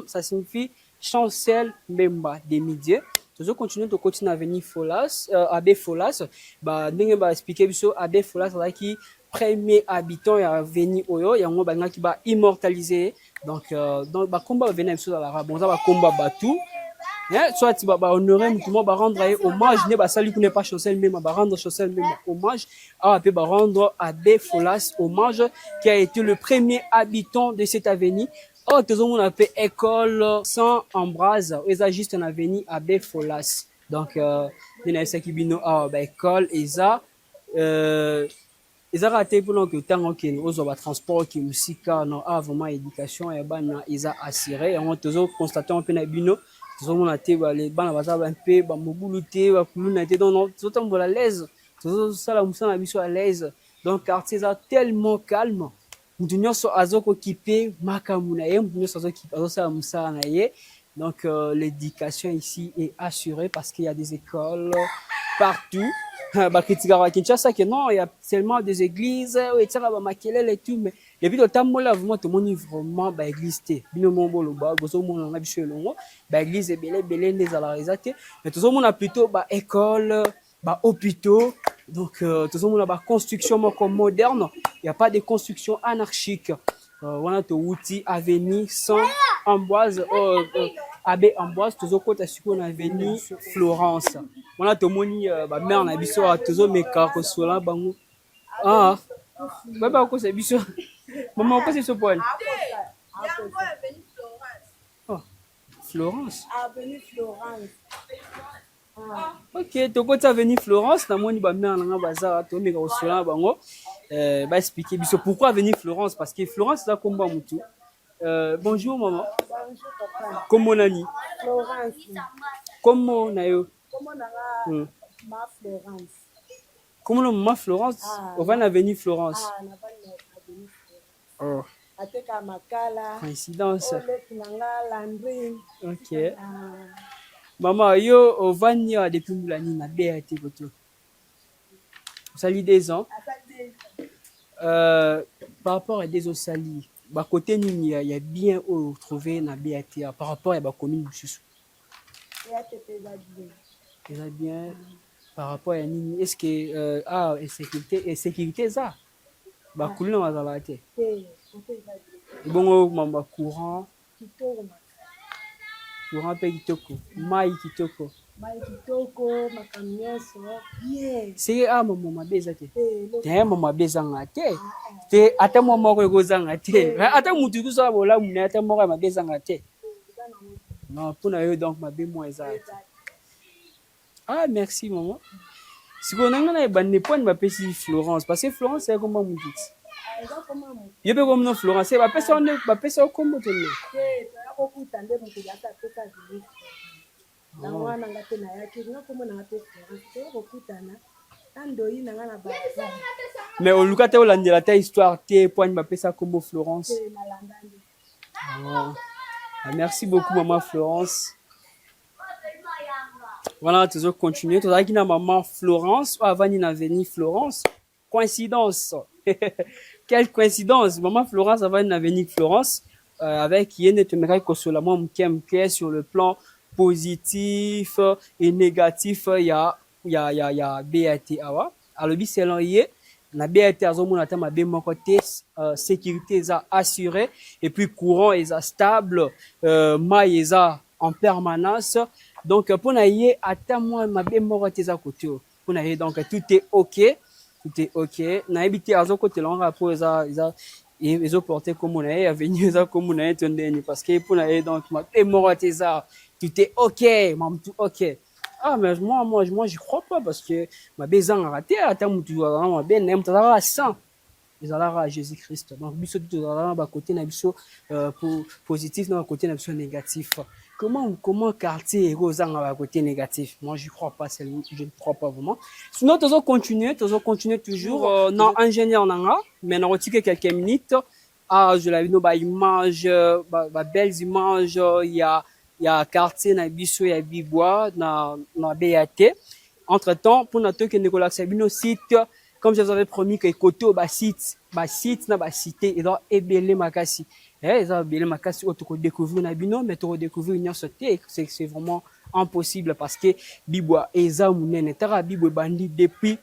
ça signifie Chancel Mbemba des médias. Toujours continuer de continuer à venir Folas Abbé Folas ndenge expliquer biso Abbé Folas là qui premier habitant ya venir oyo yango banga ki immortaliser donc combat venir biso dans la bon ça combat batou soit tu vas honorer mutumo rendre hommage ne sali ku ne pas Chancel Mbemba rendre Chancel Mbemba hommage peut rendre Abbé Folas hommage qui a été le premier habitant de cette avenue. Oh, tout le monde a fait école sans Ambroise, ils ont juste un avenue Abbé Folas. Donc, il y a qui bino école, ils ont raté pour que tant que nous avons transport qui musique non vraiment éducation et ils ont assuré et on toujours constaté un peu na bino tout le monde a été les bana baza un peu mobilité ba kuluna été donc tout le monde à l'aise tout ça la musa na biso à l'aise donc quartier est tellement calme. Mutu nyonso azoko kipe makamu na ye, mutu nyonso azokipe azosala musala na ye. Donc l'éducation ici est assurée parce qu'il y a des écoles partout. Bakritika wa Kinshasa que non, il y a seulement des églises et ça ba makelele et tout mais depuis le temps là vraiment tout le monde vraiment ba église té. Bino mombolo ba bozo mona na biso longo, ba église belé les alarisate mais tout le monde a plutôt ba école, ba hôpitaux. Donc, tout le monde a une construction moderne. Il n'y a pas de construction anarchique. On a tout outil avenue sans Amboise, Abbé Amboise, tout le côté on avenue Florence. On a tout moni, mère na biso a toujours mes cartes sur là bango. Ah, bah quoi c'est biso. Maman quoi c'est ce point? Oh, Florence. Avenue Florence. Ok, to côté avenue Florence, na moni ba mère na bazar to meka osola bango expliquer biso pourquoi avenue Florence parce que Florence là comme mutu. Bonjour maman. Bonjour papa. Comment nani? Florence. Comment na yo? Comment na ma Florence? Comment no ma Florence? On va na avenue Florence. Ah, na va na avenue Florence. Oh. Ateka makala. Coïncidence. Ole kinanga landry. Ok. Maman, yo, on va venir depuis Moulani, na BAT, koto. Sali des ans. Par rapport à des autres sali, bah, côté il y a bien où trouver na BAT par rapport à la commune de Choussou. Il a bien. Par rapport à Nini, est-ce que, sécurité, ça? Bah, coulé dans la BAT. Bon, maman, courant. Courant pe kitoko, mai kitoko. Mai kitoko, makamioso. Yeah. C'est maman mabeza te. Te maman beza ngate. Te ata maman ko goza ngate. Ata mutu ku sa bola muna ata maman mabeza ngate. Non, pour na yo donc mabe mo ezate. Ah merci maman. Si on a ngana ba ne point ba pesi Florence parce que Florence c'est comment mutu. Yo be comme non Florence, ba pesa o kombo te no. Okutande mutu yata pesa vile. Na wana ngate na yake ngako mona ngate Florence okutana. Ando yi nanga na baza. Mais au luka te olandela ta histoire te point ba pesa kombo Florence. Merci beaucoup maman Florence. Voilà, toujours continuer. Tout ça qui na maman Florence, avant ni na venir Florence. Coïncidence. Quelle coïncidence. Maman Florence avant ni na venir Florence. Avec Yene Temerai Kosolamo Mkemke sur le plan positif et négatif, il y a BAT awa. Alors, c'est l'envoyé. Na BAT azomona ta mabe moko te sécurité est assurée et puis courant est stable, mai est en permanence. Donc pour na yé ata moi mabe moko te za côté. Pour na yé donc tout est OK. Tout est OK. Na habité azo côté là rapport ils ont porté comme on est venu ça comme on est entendu parce que pour na donc mabe moko te za tout est OK, mam tout OK. Ah, mais moi, j'y crois pas parce que ma baisang a raté, attends, tu vas ma bien, n'aime ta 100. ezalaka à Jésus-Christ. Donc biso tout ezalaka ba côté na biso positif na côté na biso négatif. Comment quartier ezanga ba côté négatif? Moi je crois pas, je ne crois pas vraiment. Sinon toujours continuer toujours non ingénieur nanga, mais na retike quelques minutes. Ah, je l'avais no ba image, ba belles images, il y a quartier na biso ya Bibwa na BAT. Entre-temps, pour notre que Nicolas Sabino site, comme je vous avais promis que côté au site na ba cité et donc ebele makasi. Ça ebele makasi auto découvrir na bino mais to découvrir une sauté, c'est vraiment impossible parce que Bibwa eza munene tara Bibwa bandi depuis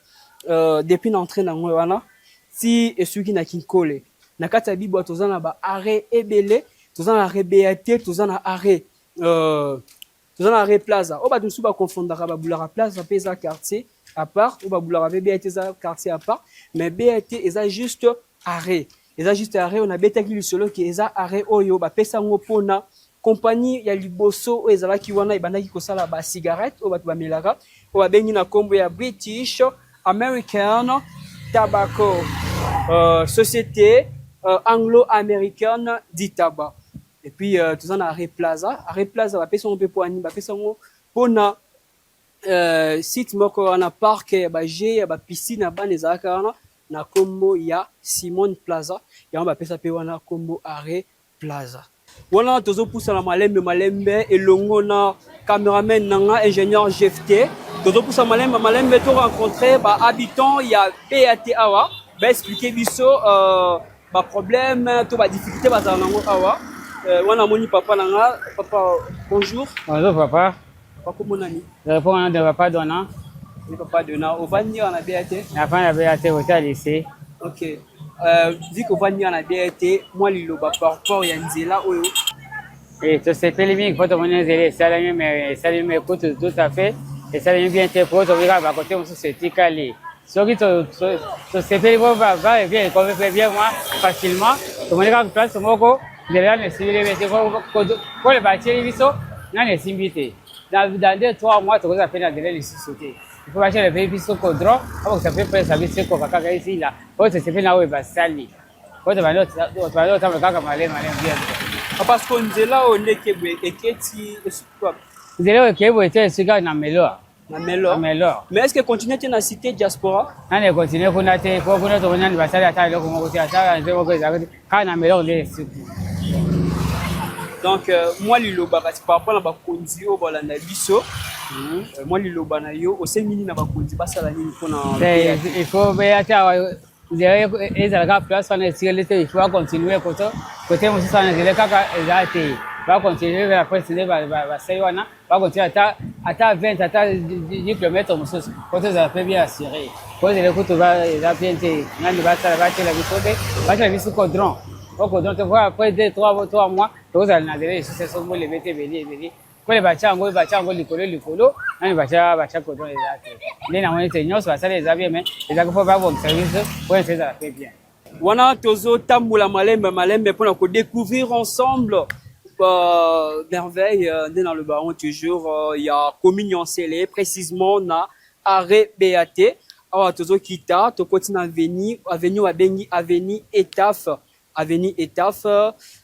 l'entrée na ngwana si esuki na kinkole. Na kati ya Bibwa tozana ba arrêt ebele, tozana arrêt BAT, tozana arrêt arrêt plaza. O ba tusu ba confondaka ba bulaka plaza pesa quartier à part, ou ba bulaka BAT za quartier à part, mais BAT eza juste arrêt. Eza juste arrêt, on a betaki lisolo ki eza arrêt oyo ba pesa ngo pona compagnie ya liboso o ezalaki wana ebandaki kosala ba cigarette o batu ba melaka o ba bengi na kombo ya British American Tobacco société anglo-américaine du tabac. Et puis tout ça na arrêt plaza ba pesa ngo pe poani ba pesa ngo pona site moko na parc ba G ba piscine ba nezaka na kombo ya Simon Plaza ya ba pesa pe wana kombo arrêt plaza. Wana tozo poussa na malembe elongo na cameraman nanga ingénieur GFT tozo poussa malembe to rencontrer ba habitants ya BAT awa ba expliquer biso ba problème to ba difficulté ba za nango awa. Wana moni papa nanga papa bonjour. Bonjour papa. Papa comment nani? Je réponds au nom de papa Donna. Le papa Donna. Au venir en BAT. La fin de BAT au lycée. Ok. Vu qu'on va venir en BAT, moi lilo ba par rapport ya nzela oyo. Et tout c'est fait les miens faut te venir zéler ça les mais écoute tout à fait et ça les bien te pour te venir à côté on se tikali. Soki to c'est fait va et bien comme fait bien moi facilement. To venir à place moko derrière les civils mais c'est pour le bâtir biso na les inviter. Dans 2-3 mois tu vas faire dans les sociétés. Il faut acheter le pays sur Codron, avant que ça fait faire service sur Coca-Cola ici là. Faut se faire là où il va salir. Faut te vendre autre Coca-Cola malin bien. Parce qu'on est là on est que ti quoi. Vous allez que vous êtes sur na Melor. Na Melor. Mais est-ce que continuer na cité diaspora? On est continuer pour nater pour qu'on te venir va salir à taille comme on à ça je vois que ça quand na Melor les. Donc moi liloba parce que par rapport à ba konzi o bala na biso moi liloba na yo o semini na ba konzi basala nini pona il faut bien derrière ezalaka place on est sécurité il faut continuer côté moi ça na kaka ezate va continuer vers après c'est va sayona va continuer à 20 à 10 km moi côté ça fait bien assuré côté le côté va bien ngani va ça va la bisobe va la biso codron au codron tu vois après 2-3 mois vous allez na derrière c'est ça moi les mettre belé pour les bachango likolo nani bacha codron ezate les na moni tenyo ça ça les bien mais les faut pas bon service pour essayer ça fait bien wana tozo tambula malembe pour nous découvrir ensemble merveille dans le baron toujours il y a communion scellée précisément na arrêt BAT awa tozo kita to continue avenue wabengi avenue Etaf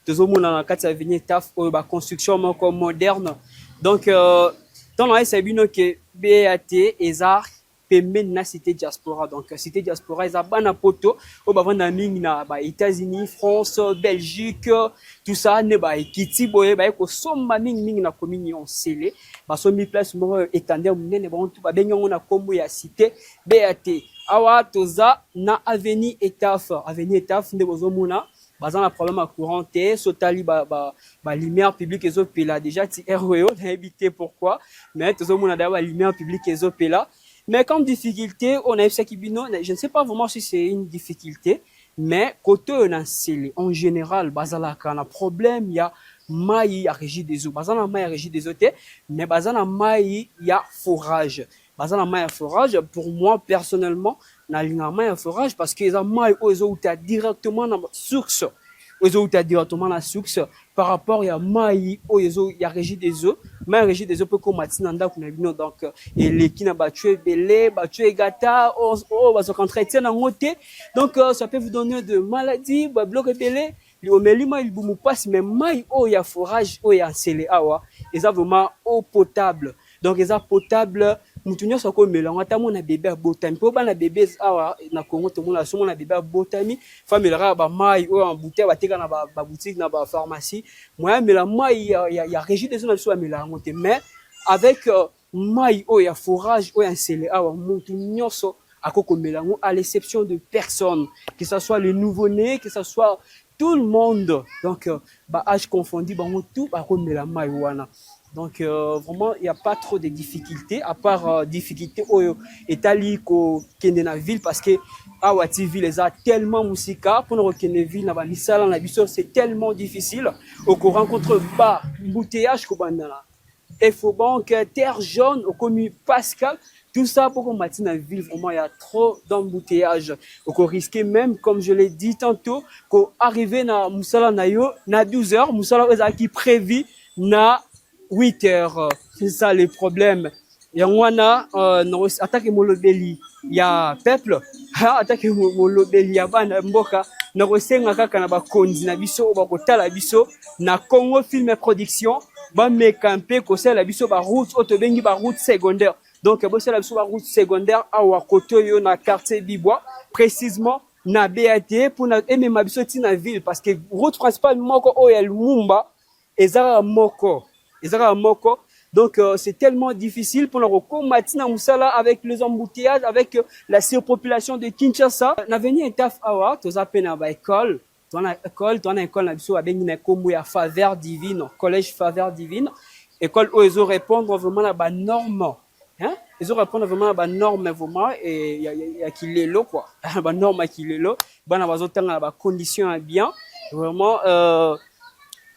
tozo mona na kati avenue Etaf o ba construction moko moderne donc dans la sabino que BAT ezar pembeni na cité diaspora donc cité diaspora eza bana poto o ba vanda mingi na ba États-Unis France Belgique tout ça ne ba ekiti boye ba ko somba mingi na communion scellée ba somi place mo étendeur munene ba on ba bengo na kombo ya cité BAT awa toza na avenue Etaf nde bozomona bazana problème à courant te sotali ba lumière publique ezopela déjà ti RWO na habité pourquoi mais tozomona da ba lumière publique ezopela. Mais comme difficulté, on a eu Kibino, je ne sais pas vraiment si c'est une difficulté, mais côté en général, bazala kana problème, il y a maï à régie des eaux, bazala maï à régie des eaux, mais bazala maï il y a forage. Bazala maï à forage, pour moi personnellement, na linga maï à forage parce que les maï aux eaux directement dans source. oyo uta directement na source par rapport ya mai oyo ya régie des eaux mai régie des eaux peut ko matina ndako na bino donc eleki na batue belé batue gata o bazo entretien na ngote donc ça peut vous donner de maladies ba bloc belé l'omelima il bumu passe mais mai o ya forage o ya scellé awa eza vraiment eau potable donc eza potable mutu nyonso ko melanga ta mona bébé abotami po bana bébé awa na Congo to mona so mona bébé abotami famille ba mai o en bouteille bateka na ba boutique na ba pharmacie moya mela mai ya régie des zones so mela ngote mais avec mai o ya forage o ya scellé awa mutu nyonso akoko melango à l'exception de personne que ça soit les nouveau-nés que ça soit tout le monde donc ba âge confondu bango tout ba ko mela mai wana. Donc vraiment il y a pas trop de difficultés à part difficulté oyo etali ko kende na ville parce que awati ville les a tellement musika pour nous kende ville na ba misala na biso c'est tellement difficile au qu'on rencontre pas embouteillage ko bandana et faut banque terre jaune au commu Pascal tout ça pour qu'on matine la ville vraiment il y a trop d'embouteillage au qu'on risquait même comme je l'ai dit tantôt qu'on arriver na musala na yo na 12h musala eza qui prévu na 8 heures, c'est ça le problème. Yangwana attaque molobeli ya peuple, attaque molobeli ya bana mboka na kosenga kaka na bakonzi na biso ba kotala biso na Congo Film Production ba mekampe ko sala biso ba route otobengi ba route secondaire. Donc bo sala biso ba route secondaire awa koto yo na quartier Bibois précisément na BAT pour na emema biso tina ville parce que route principale moko o ya Lumumba ezara moko donc c'est tellement difficile pour nous combattre na musala avec les embouteillages avec la surpopulation de Kinshasa na venir etaf awa toza pena ba école tona école na biso abengi na kombo ya Faveur Divine collège Faveur Divine école où ils répondre vraiment à ba norme hein ils répondre vraiment à ba norme vraiment et il y a qui lelo quoi ba norme qui lelo bana bazotanga ba conditions bien vraiment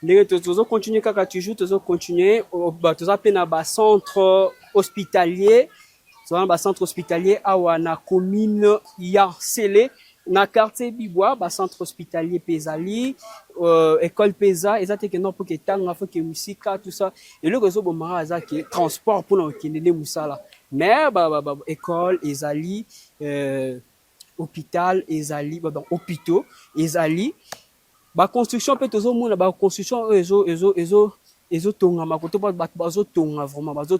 les toujours continuer kaka toujours toujours continuer tous appelé na ba centre hospitalier sur ba centre hospitalier awa na commune ya Sele na quartier Bibois ba centre hospitalier Pesali école Pesa ezate que non pour que tanga faut que musika tout ça et le réseau bomara za que transport pour na kende musala mais ba école ezali hôpital ezali hôpitaux ezali ba construction peut toujours mona ba construction ezo tonga makoto ba bazo tonga vraiment bazo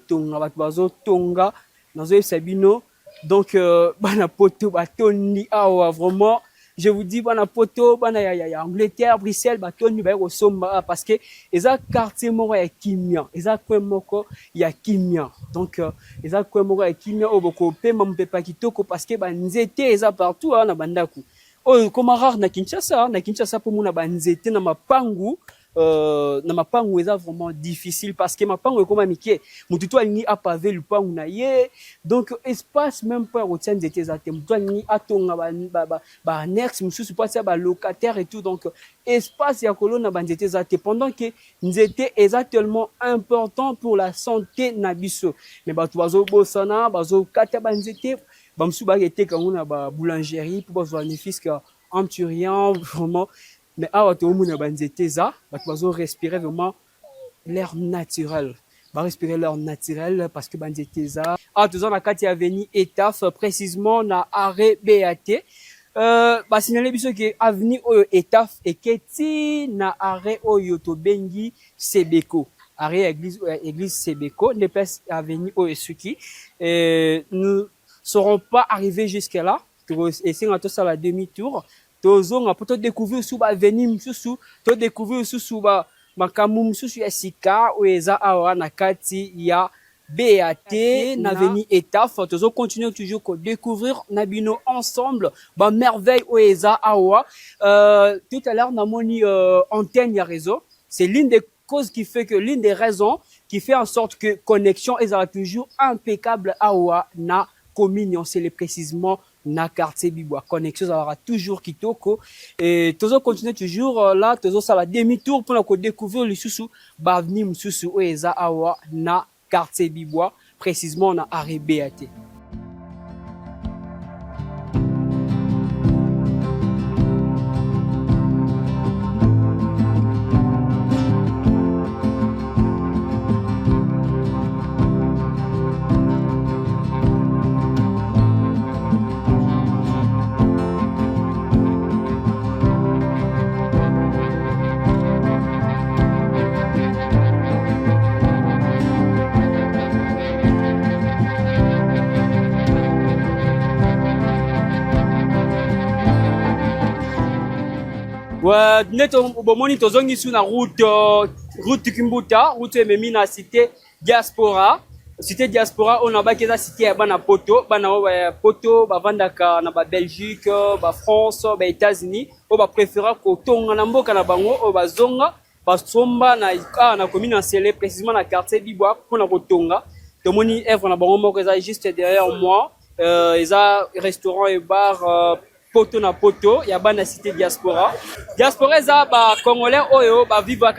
tonga nazo sabino donc bana poto batoni awa vraiment je vous dis bana poto bana ya Angleterre Bruxelles batoni ba kosomba parce que eza quartier moko ya kimia eza coin moko ya kimia donc eza coin moko ya kimia oboko pemba mpepa kitoko parce que ba nzete eza partout na bandaku oh comme rare na Kinshasa pour mona banzete na mapangu eza vraiment difficile parce que mapangu est comme mike mututu alingi apaver lupangu na ye donc espace même pas retient nzete za te mututu alingi atonga ba annexe mususu pas ba locataire et tout donc espace ya kolona banzete za te pendant que nzete est tellement important pour la santé na biso mais batu bazo bosana bazo kata banzete bamsu ba été quand on a ba boulangerie pour ba bénéfice que anturian vraiment mais awa to mona banzete za batu bazo respirer vraiment l'air naturel ba respirer l'air naturel parce que banzete za toujours na kati avenue Etaf précisément na arrêt BAT ba signaler biso que avenue oyo Etaf eketi na arrêt oyo to bengi Sebeko arrêt église Sebeko ne place avenue oyo suki nous seront pas arrivés jusque là et c'est tout ça la demi-tour tozonga pour te découvrir sous ba venir sous te découvrir sous ba makamu sous ya sika oeza awa na kati ya BAT na veni Etaf tozo continuer toujours ko découvrir nabino ensemble ba merveille oeza awa tout à l'heure na moni antenne ya réseau c'est l'une des causes qui fait que l'une des raisons qui fait en sorte que connexion est toujours impeccable awa na commune on sait précisément na quartier Bibois connexion ça aura toujours kitoko et toujours continuer toujours là toujours ça va demi-tour pour nous découvrir le sous ba avenue mususu oeza awa na quartier Bibois précisément na arrêt BAT. Ouais, neto bomoni tozongi sur la route Kimbuta, route ememi na cité diaspora. Cité diaspora on a ba keza cité ya bana poto, bana poto ba vandaka na ba Belgique, ba France, ba États-Unis, o ba préféra ko tonga na mboka na bango o ba zonga, ba somba na commune Nsele précisément na quartier Bibwa pour na kotonga. Tomoni œuvre na bango moko eza juste derrière moi. Eza restaurant et bar poto na poto ya bana cité diaspora. Diaspora eza ba congolais oyo ba vivre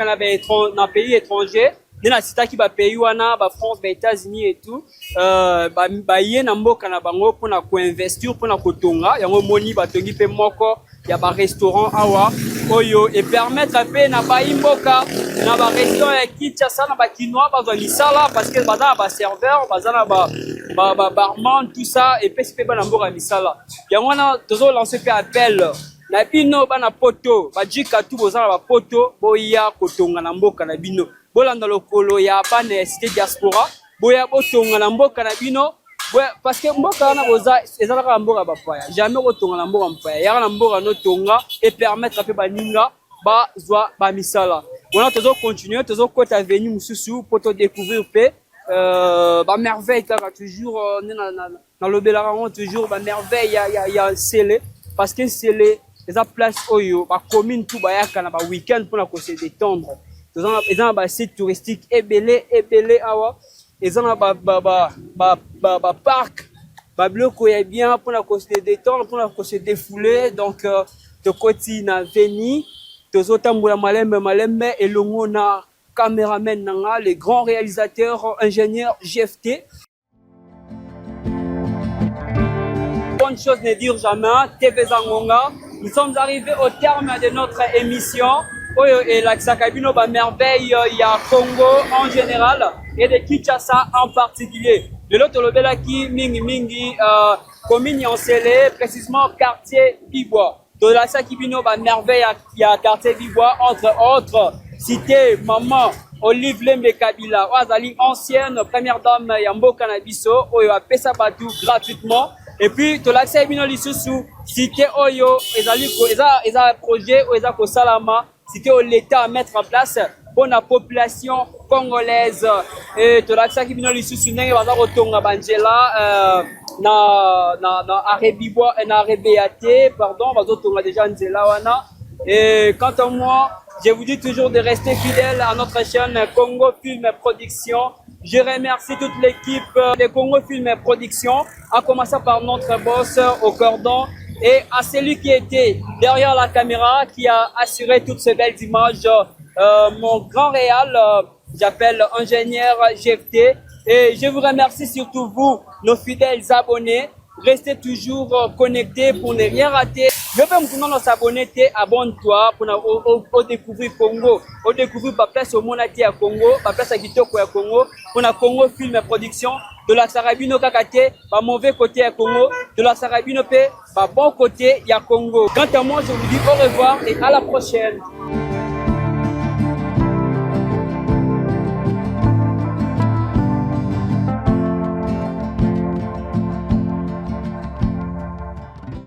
na pays étranger. Na cité ki ba pays wana ba France, ba États-Unis et tout. Ba yé na mboka na bango pour na ko investir pour na kotonga. Yango moni ba tongi pe moko ya ba restaurant awa oyo et permettre pe na ba imboka na ba restaurant ya Kinshasa na ba kinois ba zwa misala parce que ba ba serveur ba na ba barman tout ça et puis pe ba na mboka misala. Yango na tozo lancer pe appel na bino ba na poto ba jika tout bozana ba poto boya kotonga na mboka na bino. Bolanda lokolo ya bana cité diaspora boya botonga na mboka na bino parce que mboka na boza ezalaka mboka bapaya jamais kotonga na mboka mpaya ya na mboka no tonga et permettre pe baninga ba zwa ba misala. On tozo continuer tozo kota avenue mususu pour te découvrir pe ba merveille kaka toujours na lobelaka toujours ba merveille ya Nsele parce que Nsele eza place oyo ba commune tout bayaka na ba week-end pour na ko se détendre. Ils ont un site touristique ebele awa. Ils ont un parc, un bloc où il y a bien pour la se détendre, pour la se défouler. Donc, de côté na veni, de autres malembe et le na caméraman nanga, les grands réalisateurs, ingénieurs GFT. Bonne chose ne dire jamais, TV Zangonga. Nous sommes arrivés au terme de notre émission. Oyo et la Sakabino ba merveille ya Congo en général et de Kinshasa en particulier. De l'autre lobela qui mingi commune Nsele précisément quartier Bibwa. De la Sakabino ba merveille ya quartier Bibwa entre autres cité maman Olive Lembe Kabila Oazali ancienne première dame ya mboka na biso oyo apesa batu gratuitement. Et puis to la Sakabino lisusu cité oyo eza projet oyo eza ko salama. C'était l'État à mettre en place pour la population congolaise. Et tout ça qui vient de l'Issoussuneng, on va retourner à Banjela, na Arebibois et na Arebeate, pardon, on va retourner déjà à Nzelawana. Et quant à moi, je vous dis toujours de rester fidèle à notre chaîne Congo Film Production. Je remercie toute l'équipe de Congo Film Production, à commencer par notre boss au cordon. Et à celui qui était derrière la caméra, qui a assuré toutes ces belles images, mon grand réal, j'appelle ingénieur GFT. Et je vous remercie surtout vous, nos fidèles abonnés. Restez toujours connectés pour ne rien rater. Je peux me s'abonner, abonne-toi pour découvrir Congo, pour découvrir la place au Monati à Congo, la place à Kitoko à Congo, pour la Congo Film Production, de la Sarabino Kakate, pas mauvais côté à Congo, de la Sarabino P, pas bon côté à Congo. Quant à moi, je vous dis au revoir et à la prochaine.